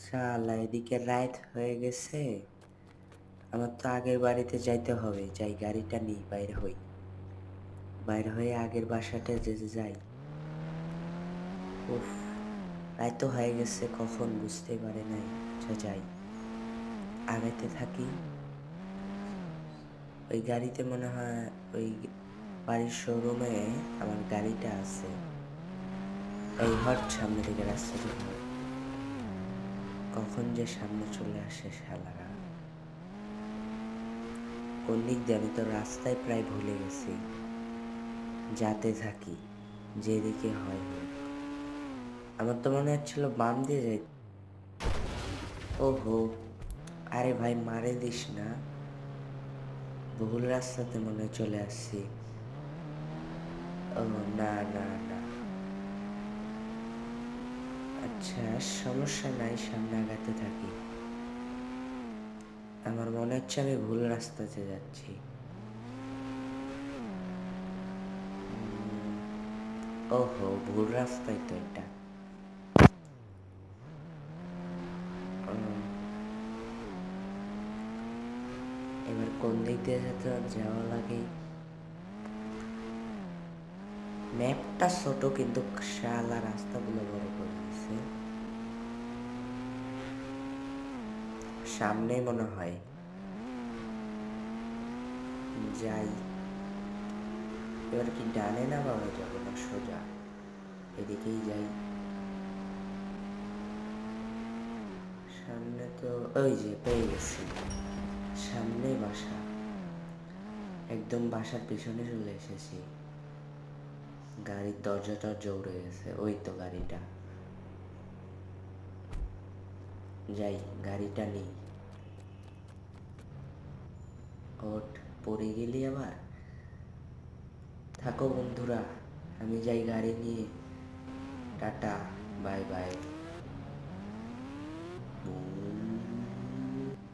শালা এদিকে রাত হয়ে গেছে। আমার তো আগের বাড়িতে যাইতে হবে। যাই গাড়িটা নিই, বাইর হই। বাইর হয়ে আগের বাসাটা যে যাই। উফ, রাত তো হয়ে গেছে, কখন বুঝতে পারে নাই। আচ্ছা যাই, আগাইতে থাকি। ওই গাড়িতে মনে হয় ওই বাড়ির শোরুমে আমার গাড়িটা আছে। এই হট, সামনে থেকে রাস্তা থেকে হট। কখন যে সামনে চলে আসে শালারা। কোন দিক দিয়ে আমি তো রাস্তায় প্রায় ভুলে গেছি। যাতে থাকি, যেদিকে হয় হোক। আমার তো মনে হচ্ছিল বাম দিয়ে যাই। ওহো, আরে ভাই মারে দিস না। ভুল রাস্তাতে মনে হয় চলে আসছি। ও না না না, আচ্ছা সমস্যা নাই, সামনে আগাতে থাকি। আমার মনে হচ্ছে আমি ভুল রাস্তাতে যাচ্ছি। ওহো, ভুল রাস্তায় তো এটা। এবার কোন দিক দিয়ে যেতে যাওয়া লাগে। ম্যাপটা ছোট কিন্তু শালা রাস্তাগুলো বড় করে দিছে। সামনে মনে হয় যাই। এবার কি ডানে না বামে যাবো না সোজা? এদিকেই যাই। সামনে তো ওই যে পেয়ে গেছি, সামনে বাসা। একদম বাসার পিছনে চলে এসেছি। গাড়ির দরজা টরজা উড়ে গেছে, ওই তো গাড়িটা। যাই, গাড়িটা নিই। ওঠ, পড়ে গেলি আবার। থাকো বন্ধুরা, আমি যাই গাড়ি নিয়ে। Tata, bye bye.